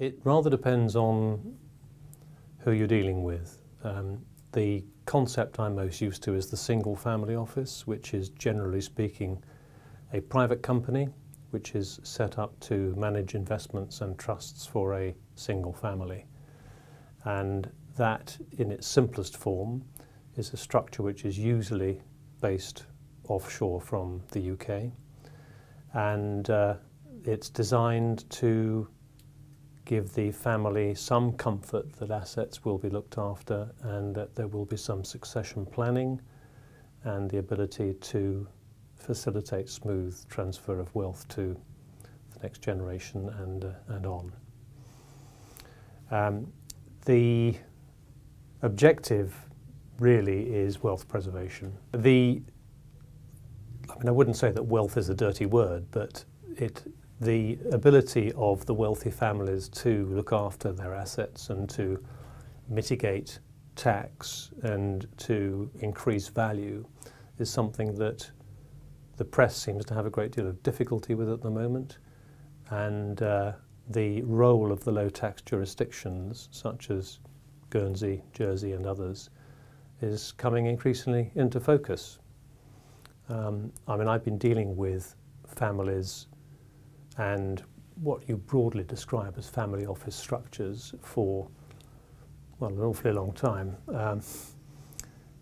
It rather depends on who you're dealing with. The concept I'm most used to is the single family office, which is generally speaking a private company which is set up to manage investments and trusts for a single family. And that, in its simplest form, is a structure which is usually based offshore from the UK. And it's designed to give the family some comfort that assets will be looked after and that there will be some succession planning and the ability to facilitate smooth transfer of wealth to the next generation and on. The objective really is wealth preservation. I mean, I wouldn't say that wealth is a dirty word, but the ability of the wealthy families to look after their assets and to mitigate tax and to increase value is something that the press seems to have a great deal of difficulty with at the moment. And the role of the low tax jurisdictions, such as Guernsey, Jersey and others, is coming increasingly into focus. I mean, I've been dealing with families and what you broadly describe as family office structures for, well, an awfully long time.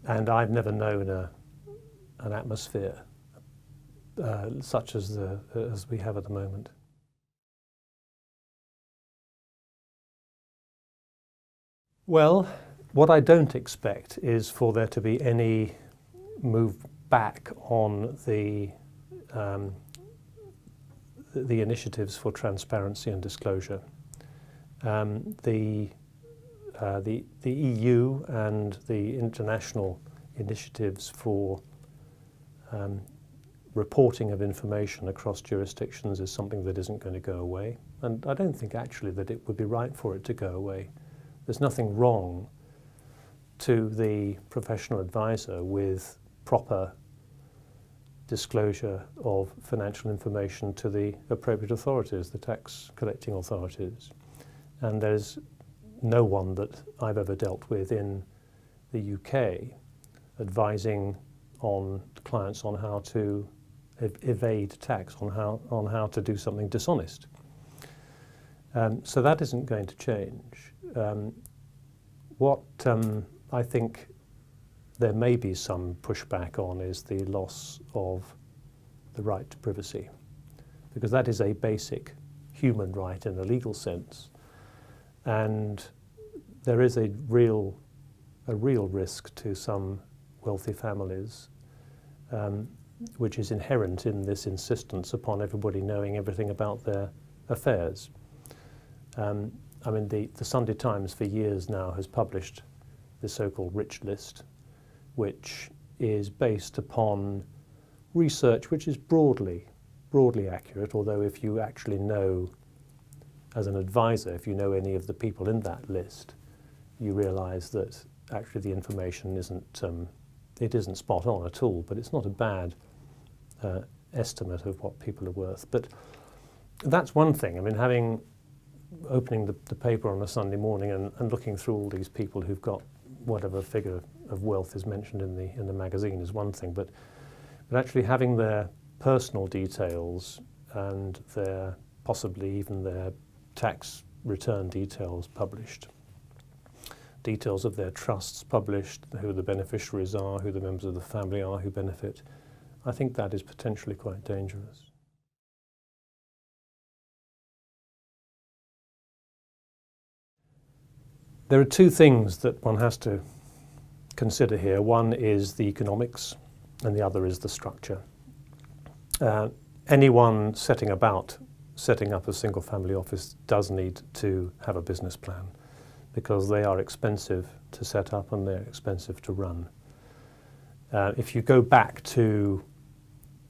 And I've never known an atmosphere such as we have at the moment. Well, what I don't expect is for there to be any move back on the initiatives for transparency and disclosure. The EU and the international initiatives for reporting of information across jurisdictions is something that isn't going to go away. And I don't think actually that it would be right for it to go away. There's nothing wrong to the professional advisor with proper disclosure of financial information to the appropriate authorities, the tax collecting authorities. And there's no one that I've ever dealt with in the UK advising on clients on how to evade tax, on how to do something dishonest. So that isn't going to change. What I think there may be some pushback on is the loss of the right to privacy, because that is a basic human right in a legal sense, and there is a real risk to some wealthy families, which is inherent in this insistence upon everybody knowing everything about their affairs. I mean, the Sunday Times for years now has published the so-called rich list, which is based upon research which is broadly accurate, although if you actually know, as an advisor, if you know any of the people in that list, you realize that actually the information isn't spot on at all, but it's not a bad estimate of what people are worth. But that's one thing. I mean, opening the paper on a Sunday morning and looking through all these people who've got whatever figure of wealth is mentioned in the magazine is one thing, but actually having their personal details and possibly even their tax return details published, details of their trusts published, who the beneficiaries are, who the members of the family are who benefit, I think that is potentially quite dangerous. There are two things that one has to consider here. One is the economics and the other is the structure. Anyone setting up a single family office does need to have a business plan, because they are expensive to set up and they're expensive to run. If you go back to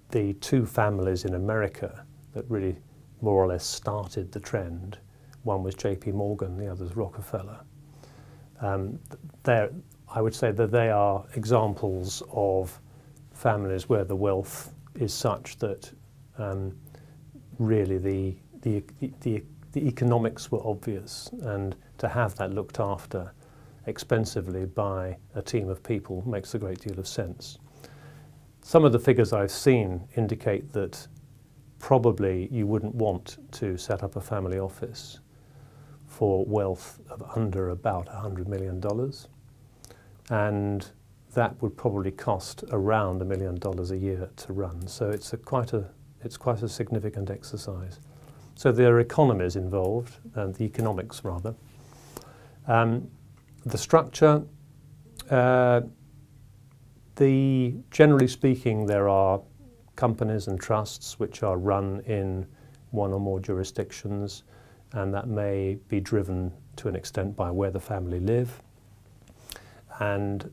the two families in America that really more or less started the trend, one was JP Morgan, the other is Rockefeller. I would say that they are examples of families where the wealth is such that really the the economics were obvious, and to have that looked after expensively by a team of people makes a great deal of sense. Some of the figures I've seen indicate that probably you wouldn't want to set up a family office for wealth of under about $100 million, and that would probably cost around $1 million a year to run. So it's quite a significant exercise. So there are economies involved, and the economics rather. The structure, generally speaking, there are companies and trusts which are run in one or more jurisdictions, and that may be driven to an extent by where the family live. And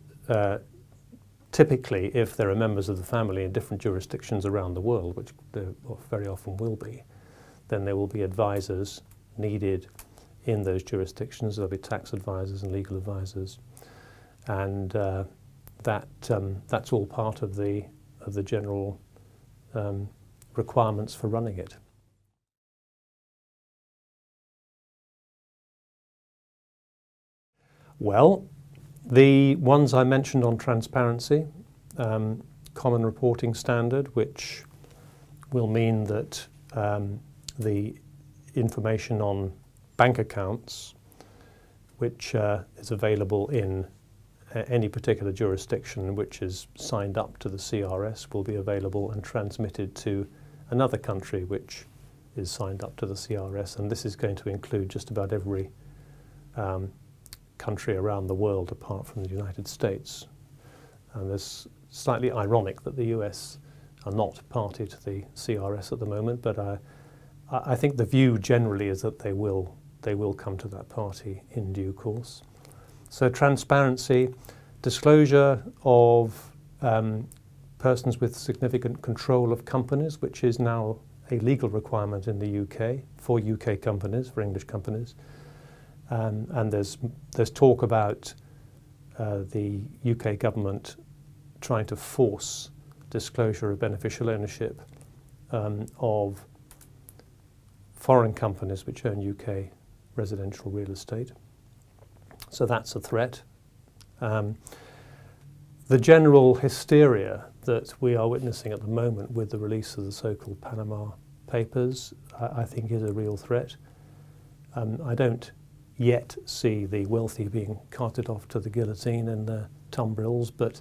typically, if there are members of the family in different jurisdictions around the world, which there very often will be, then there will be advisors needed in those jurisdictions. There'll be tax advisors and legal advisors, and that's all part of the general requirements for running it. Well, the ones I mentioned on transparency, common reporting standard, which will mean that the information on bank accounts, which is available in any particular jurisdiction which is signed up to the CRS, will be available and transmitted to another country which is signed up to the CRS, and this is going to include just about every country around the world apart from the United States. And it's slightly ironic that the US are not party to the CRS at the moment, but I think the view generally is that they will come to that party in due course. So transparency, disclosure of persons with significant control of companies, which is now a legal requirement in the UK for UK companies, for English companies. And there's talk about the UK government trying to force disclosure of beneficial ownership of foreign companies which own UK residential real estate. So that's a threat. The general hysteria that we are witnessing at the moment with the release of the so-called Panama Papers, I think is a real threat. I don't yet see the wealthy being carted off to the guillotine in their tumbrils, but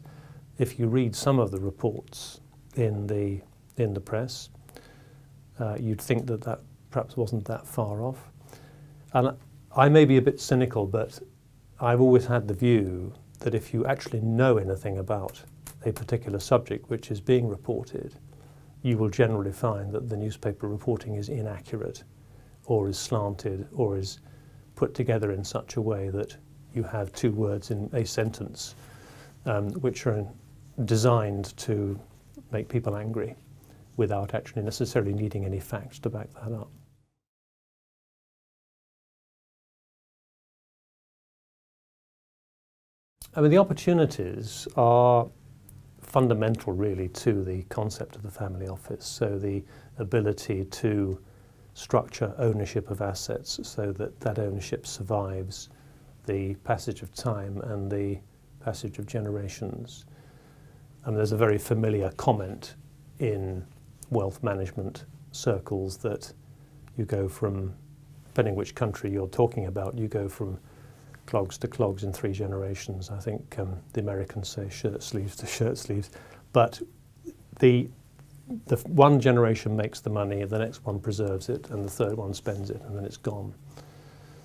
if you read some of the reports in the press, you'd think that that perhaps wasn't that far off. And I may be a bit cynical, but I've always had the view that if you actually know anything about a particular subject which is being reported, you will generally find that the newspaper reporting is inaccurate or is slanted or is put together in such a way that you have two words in a sentence which are designed to make people angry without actually necessarily needing any facts to back that up. I mean, the opportunities are fundamental really to the concept of the family office. So the ability to structure ownership of assets so that that ownership survives the passage of time and the passage of generations. And there's a very familiar comment in wealth management circles that you go from, depending which country you're talking about, you go from clogs to clogs in 3 generations. I think the Americans say shirt sleeves to shirt sleeves. But the one generation makes the money, the next one preserves it, and the third one spends it, and then it's gone.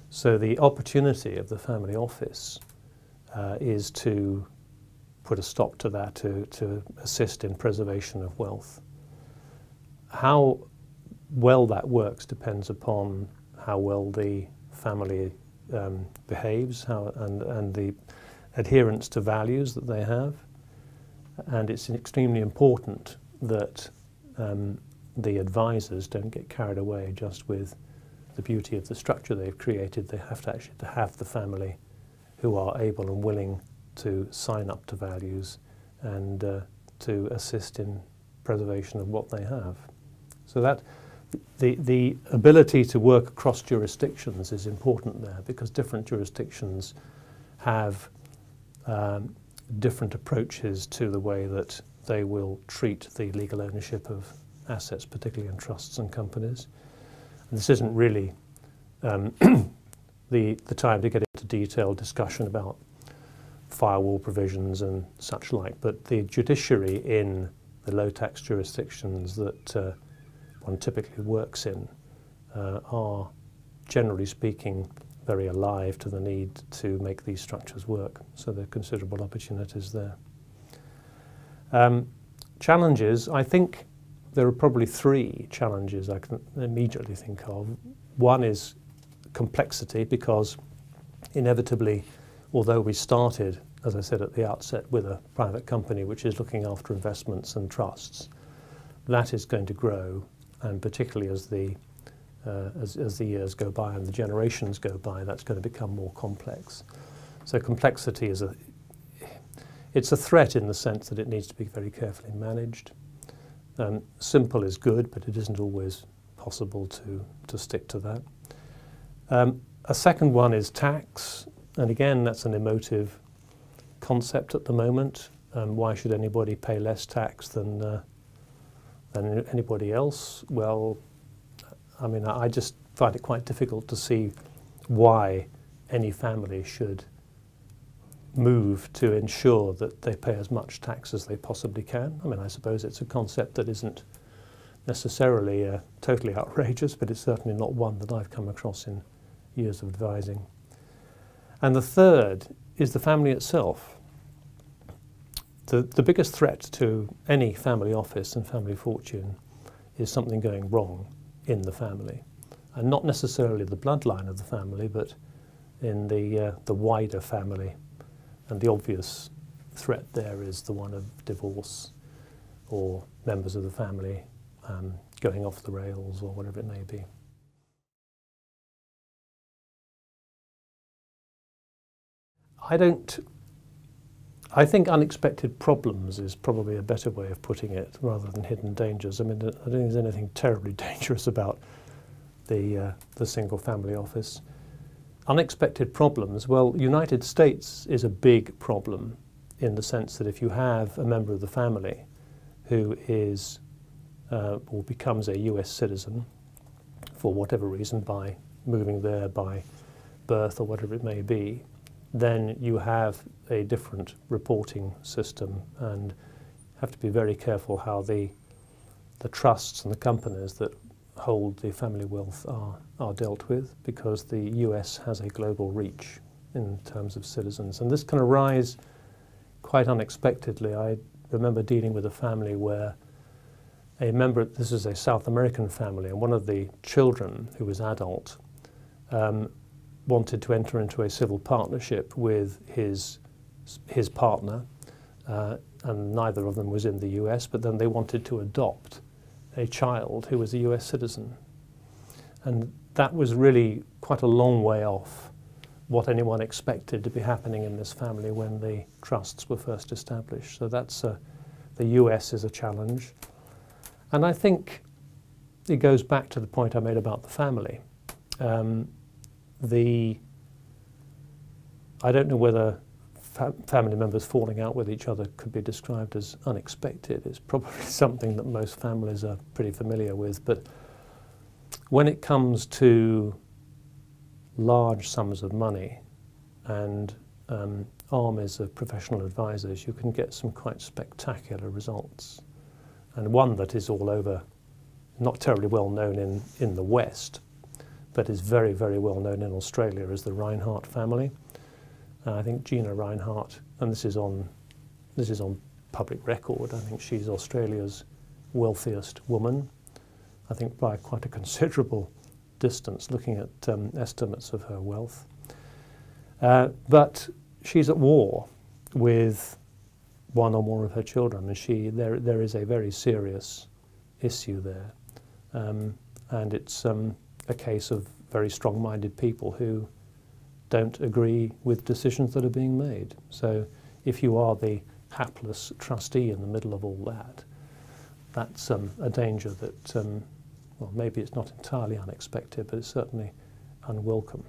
So the opportunity of the family office is to put a stop to that, to assist in preservation of wealth. How well that works depends upon how well the family behaves, and the adherence to values that they have. And it's extremely important that the advisors don't get carried away just with the beauty of the structure they've created. They have to actually have the family who are able and willing to sign up to values and to assist in preservation of what they have. So the ability to work across jurisdictions is important there, because different jurisdictions have different approaches to the way that they will treat the legal ownership of assets, particularly in trusts and companies. And this isn't really the time to get into detailed discussion about firewall provisions and such like, but the judiciary in the low tax jurisdictions that one typically works in are, generally speaking, very alive to the need to make these structures work. So there are considerable opportunities there. Challenges, I think there are probably three challenges I can immediately think of. One is complexity, because inevitably, although we started, as I said at the outset, with a private company which is looking after investments and trusts, that is going to grow, and particularly as the years go by and the generations go by, that's going to become more complex. So complexity is it's a threat in the sense that it needs to be very carefully managed. Simple is good, but it isn't always possible to stick to that. A second one is tax, and again that's an emotive concept at the moment. Why should anybody pay less tax than anybody else? Well, I mean, I just find it quite difficult to see why any family should move to ensure that they pay as much tax as they possibly can. I mean, I suppose it's a concept that isn't necessarily totally outrageous, but it's certainly not one that I've come across in years of advising. And the third is the family itself. The biggest threat to any family office and family fortune is something going wrong in the family, and not necessarily the bloodline of the family, but in the wider family. And the obvious threat there is the one of divorce, or members of the family going off the rails, or whatever it may be. I think unexpected problems is probably a better way of putting it, rather than hidden dangers. I mean, I don't think there's anything terribly dangerous about the single family office. Unexpected problems, well, United States is a big problem in the sense that if you have a member of the family who is or becomes a US citizen for whatever reason, by moving there by birth or whatever it may be, then you have a different reporting system, and have to be very careful how the trusts and the companies that hold the family wealth are dealt with, because the US has a global reach in terms of citizens. And this can arise quite unexpectedly. I remember dealing with a family where a member, this is a South American family, and one of the children, who was adult, wanted to enter into a civil partnership with his partner, and neither of them was in the US, but then they wanted to adopt a child who was a US citizen. And that was really quite a long way off what anyone expected to be happening in this family when the trusts were first established. So that's the US is a challenge. And I think it goes back to the point I made about the family. I don't know whether family members falling out with each other could be described as unexpected. It's probably something that most families are pretty familiar with, but when it comes to large sums of money and armies of professional advisors, you can get some quite spectacular results. And one that is all over, not terribly well known in the West, but is very, very well known in Australia, is the Reinhardt family. I think Gina Reinhardt, and this is on public record, I think she's Australia's wealthiest woman, I think by quite a considerable distance, looking at estimates of her wealth. But she's at war with one or more of her children, and there is a very serious issue there. And it's a case of very strong-minded people who don't agree with decisions that are being made. So if you are the hapless trustee in the middle of all that, that's a danger that well, maybe it's not entirely unexpected, but it's certainly unwelcome.